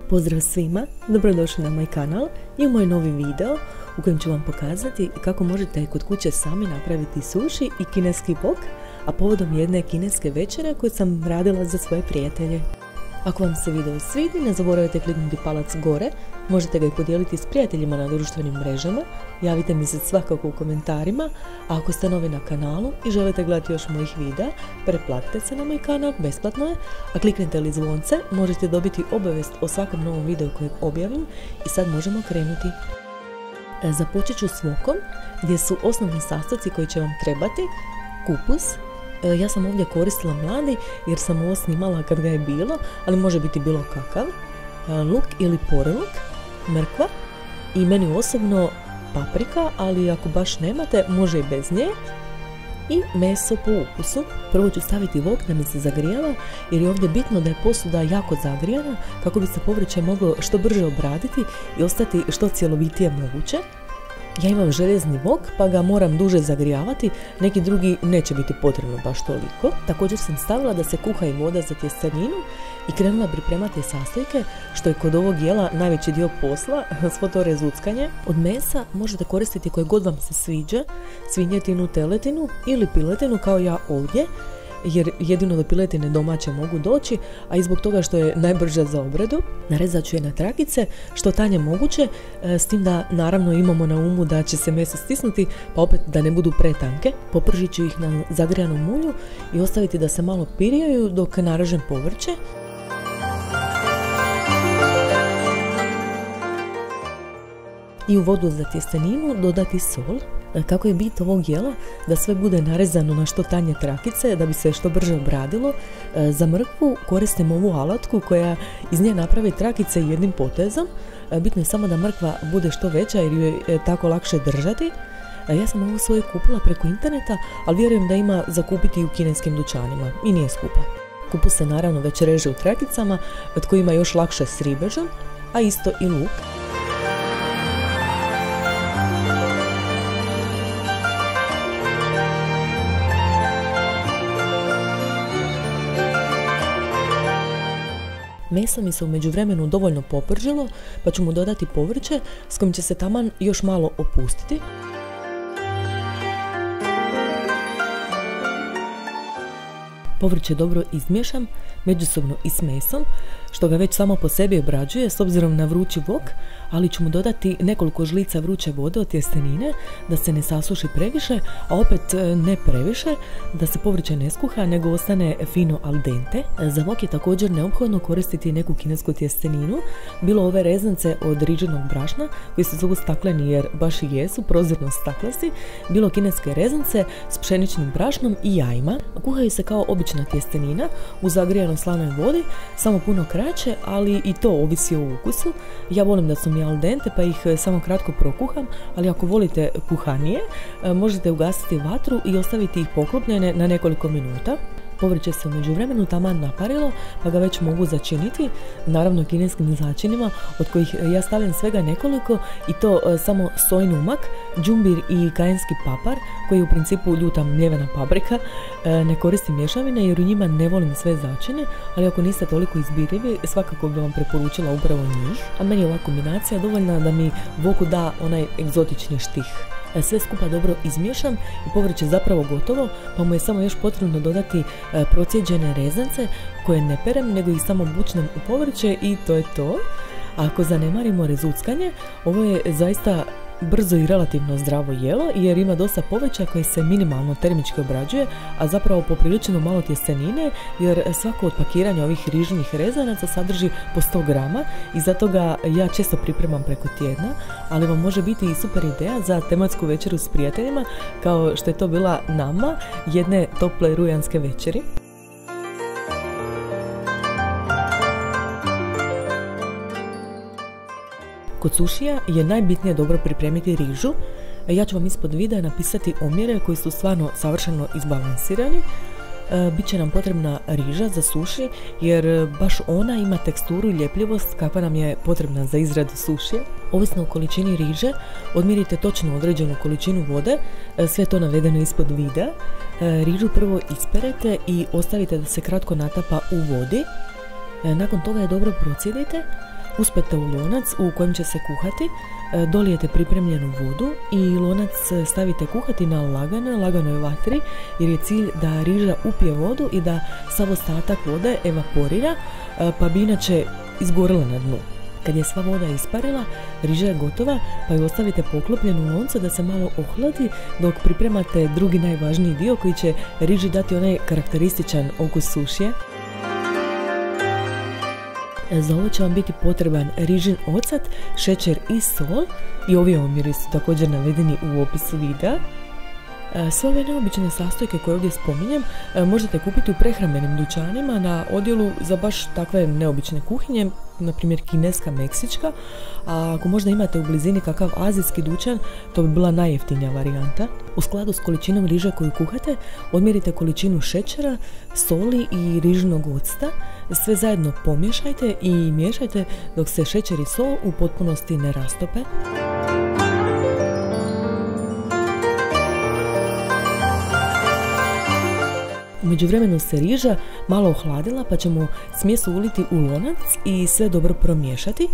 Pozdrav svima, dobrodošli na moj kanal i u moj novi video u kojem ću vam pokazati kako možete kod kuće sami napraviti sushi i kineski wok, a povodom jedne kineske večere koju sam radila za svoje prijatelje. Ako vam se video svidi, ne zaboravite kliknuti palac gore, možete ga i podijeliti s prijateljima na društvenim mrežama, javite mi se svakako u komentarima, a ako ste novi na kanalu i želite gledati još mojih videa, pretplatite se na moj kanal, besplatno je, a kliknete li zvonce, možete dobiti obavijest o svakom novom videu kojeg objavim i sad možemo krenuti. Započet ću s vokom, gdje su osnovni sastojci koji će vam trebati: kupus. Ja sam ovdje koristila mladi jer sam ovo snimala kad ga je bilo, ali može biti bilo kakav. Luk ili poreluk, mrkva i meni osobno paprika, ali ako baš nemate može i bez nje. I meso po ukusu. Prvo ću staviti wok da mi se zagrijava jer je ovdje bitno da je posuda jako zagrijana kako bi se povrće moglo što brže obraditi i ostati što cjelovitije moguće. Ja imam željezni wok pa ga moram duže zagrijavati, neki drugi neće biti potrebno baš toliko. Također sam stavila da se kuha i voda za tjesteninu i krenula pripremati sastojke, što je kod ovog jela najveći dio posla, svo to rezuckanje. Od mesa možete koristiti koje god vam se sviđa, svinjetinu, teletinu ili piletinu kao ja ovdje, jer jedino do piletine domaće mogu doći, a i zbog toga što je najbrža za obradu. Narezat ću je na trakice, što tanje moguće, s tim da naravno imamo na umu da će se meso stisnuti, pa opet da ne budu pretanke. Popržit ću ih na zagrijanom ulju i ostaviti da se malo pirijaju dok narežem povrće. I u vodu za tjesteninu dodati sol. Kako je bit ovog jela? Da sve bude narezano na što tanje trakice da bi se što brže obradilo. Za mrkvu koristim ovu alatku koja iz nje napravi trakice jednim potezom. Bitno je samo da mrkva bude što veća jer ju je tako lakše držati. Ja sam ovu svoju kupila preko interneta, ali vjerujem da ima za kupiti i u kineskim dućanima i nije skupa. Kupus se naravno već reže u trakicama, tko ima još lakše s ribežom, a isto i luk. Meso mi se u međuvremenu dovoljno popržilo, pa ću mu dodati povrće s kojim će se taman još malo opustiti. Povrće dobro izmiješam, međusobno i s mesom, što ga već samo po sebi obrađuje s obzirom na vrući wok, ali ću mu dodati nekoliko žlica vruće vode od tjestenine da se ne sasuši previše, a opet ne previše, da se povrće ne skuha nego ostane fino al dente. Za wok je također neophodno koristiti neku kinesku tjesteninu, bilo ove rezance od riđenog brašna koji se zovu stakleni jer baš i jesu prozirno staklasti, bilo kineske rezance s pšeničnim brašnom i jajima. Kuhaju se kao obična tjestenina u zagrijanoj slanoj vodi, samo puno kraće, ali i to ovisi o ukusu. Ja volim da su mi al dente pa ih samo kratko prokuham, ali ako volite kuhanije, možete ugasiti vatru i ostaviti ih poklopljene na nekoliko minuta. Povrće se u međuvremenu taman naparilo, pa ga već mogu začiniti, naravno kineskim začinima, od kojih ja stavljam svega nekoliko, i to samo sojin umak, džumbir i kajenski papar, koji je u principu ljuta mljevena paprika. Ne koristim mješavine jer u njima ne volim sve začine, ali ako niste toliko izbirljivi, svakako bi vam preporučila upravo njih. A meni je ova kombinacija dovoljna da mi voku da onaj egzotični štih. Sve skupa dobro izmiješam i povrće je zapravo gotovo, pa mu je samo još potrebno dodati procijeđene rezance koje ne perem nego ih samo bučnem u povrće i to je to. A ako zanemarimo rezuckanje, ovo je zaista brzo i relativno zdravo jelo jer ima dosta povrća koje se minimalno termički obrađuje, a zapravo poprilično malo tjestenine jer svako od pakiranja ovih riženih rezanaca sadrži po 100 grama i zato ga ja često pripremam preko tjedna, ali vam može biti i super ideja za tematsku večeru s prijateljima kao što je to bila nama jedne tople rujanske večeri. Kod sušija je najbitnije dobro pripremiti rižu. Ja ću vam ispod videa napisati omjere koji su stvarno savršeno izbalansirani. Biće nam potrebna riža za suši jer baš ona ima teksturu i ljepljivost kakva nam je potrebna za izradu sušija. Ovisno o količini riže odmjerite točno određenu količinu vode, sve to navedeno ispod videa. Rižu prvo isperete i ostavite da se kratko natapa u vodi. Nakon toga je dobro procijedite, Uspete u lonac u kojem će se kuhati, dolijete pripremljenu vodu i lonac stavite kuhati na laganoj vatri, jer je cilj da riža upije vodu i da sav ostatak vode evaporira, pa bi inače izgorila na dnu. Kad je sva voda isparila, riža je gotova, pa ju ostavite poklopljenu u loncu da se malo ohladi dok pripremate drugi najvažniji dio koji će riži dati onaj karakterističan okus sušije. Za ovo će vam biti potreban rižin ocat, šećer i sol i ovi omjeri su također navedeni u opisu videa. Sve ove neobične sastojke koje ovdje spominjem možete kupiti u prehrambenim dućanima na odjelu za baš takve neobične kuhinje, na primjer kineska, meksička, a ako možda imate u blizini kakav azijski dućan, to bi bila najjeftinija varijanta. U skladu s količinom riže koju kuhate, odmjerite količinu šećera, soli i rižinog octa, sve zajedno pomiješajte i miješajte dok se šećer i sol u potpunosti ne rastope. U međuvremenu se riža malo ohladila, pa ćemo smjes uliti u lonac i sve dobro promiješati.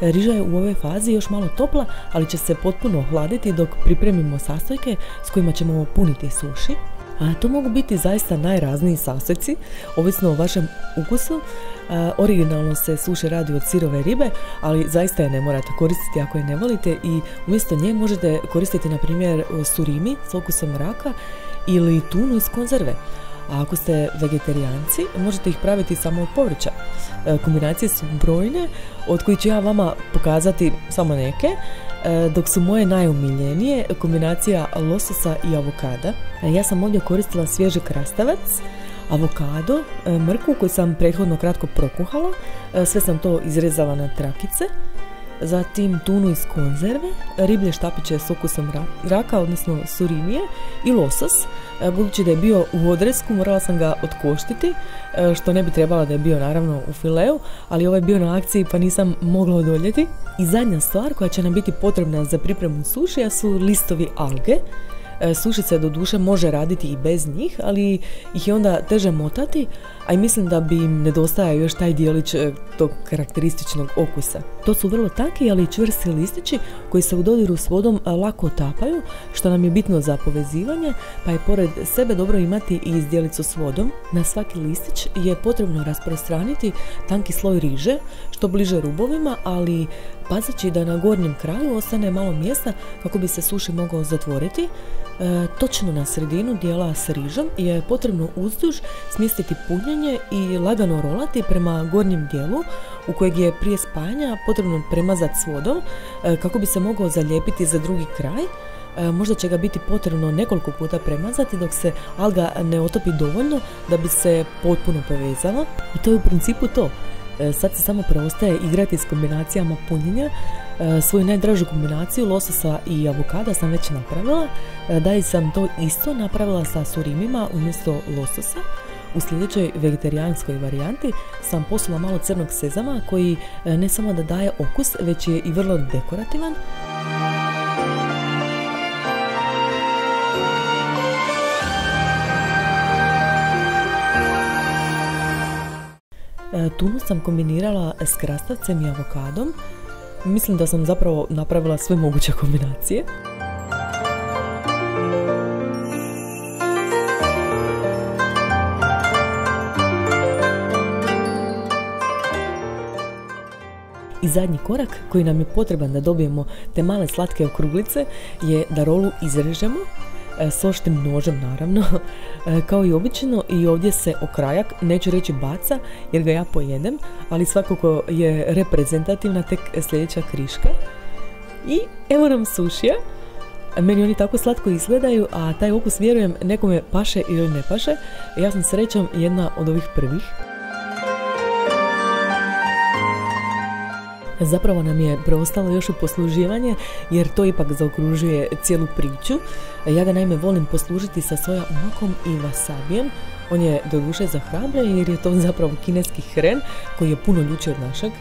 Riža je u ovoj fazi još malo topla, ali će se potpuno ohladiti dok pripremimo sastojke s kojima ćemo puniti suši. To mogu biti zaista najrazniji sastojci, ovisno o vašem ukusu. Originalno se suši radi od sirove ribe, ali zaista je ne morate koristiti ako je ne volite i umjesto nje možete koristiti na primjer surimi s okusom raka ili tunu iz konzerve. A ako ste vegetarijanci, možete ih praviti samo od povrća. Kombinacije su brojne, od kojih ću ja vama pokazati samo neke, dok su moje najomiljenije kombinacija lososa i avokada. Ja sam ovdje koristila svježi krastavac, avokado, mrkvu koju sam prethodno kratko prokuhala, sve sam to izrezala na trakice, zatim tunu iz konzerve, riblje štapiće s okusom raka, odnosno surimije, i losos. Budući da je bio u odresku, morala sam ga otkoštiti, što ne bi trebala da je bio naravno u fileu, ali ovaj je bio na akciji pa nisam mogla odoljeti. I zadnja stvar koja će nam biti potrebna za pripremu sušija su listovi alge. Suši se doduše može raditi i bez njih, ali ih je onda teže motati, a i mislim da bi im nedostajao još taj dijelić tog karakterističnog okusa. To su vrlo tanki, ali čvrsti listići koji se u dodiru s vodom lako otapaju, što nam je bitno za povezivanje, pa je pored sebe dobro imati i izdjelicu s vodom. Na svaki listić je potrebno rasprostraniti tanki sloj riže, što bliže rubovima, ali pazeći da na gornjem kraju ostane malo mjesta kako bi se suši mogao zatvoriti. Točno na sredinu dijela s rižom je potrebno uzduž smjestiti punjenje i lagano rolati prema gornjem dijelu u kojeg je prije spajanja potrebno premazati s vodom kako bi se mogao zalijepiti za drugi kraj. Možda će ga biti potrebno nekoliko puta premazati dok se alga ne otopi dovoljno da bi se potpuno povezala. I to je u principu to. Sad se samo preostaje igrati s kombinacijama punjenja. Svoju najdražu kombinaciju lososa i avokada sam već napravila. Dalje sam to isto napravila sa surimima umjesto lososa. U sljedećoj vegetarijanskoj varijanti sam posula malo crnog sezama koji ne samo da daje okus, već je i vrlo dekorativan. Tunu sam kombinirala s krastavcem i avokadom. Mislim da sam zapravo napravila sve moguće kombinacije. I zadnji korak koji nam je potreban da dobijemo te male slatke okruglice je da rolu izrežemo s oštrim nožem naravno, kao i obično, i ovdje se okrajak, neću reći baca jer ga ja pojedem, ali svakako je reprezentativna tek sljedeća kriška. I evo nam sušija. Meni oni tako slatko izgledaju, a taj okus vjerujem nekome paše ili ne paše. Ja sam srećom jedna od ovih prvih. Zapravo nam je preostalo još u posluživanje jer to ipak zaokružuje cijelu priču. Ja ga naime volim poslužiti sa soja umakom i wasabijem. On je doduše za hrabre jer je to zapravo kineski hren koji je puno ljući od našeg.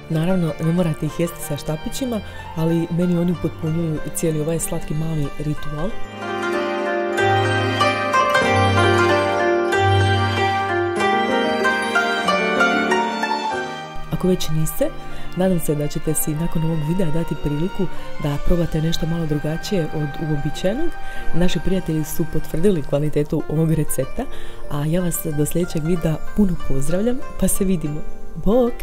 Naravno, ne morate ih jesti sa štapićima, ali meni oni upotpunjuju cijeli ovaj slatki mali ritual. Ako već niste, nadam se da ćete si nakon ovog videa dati priliku da probate nešto malo drugačije od uobičajenog. Naši prijatelji su potvrdili kvalitetu ovog recepta, a ja vas do sljedećeg videa puno pozdravljam, pa se vidimo. Bok!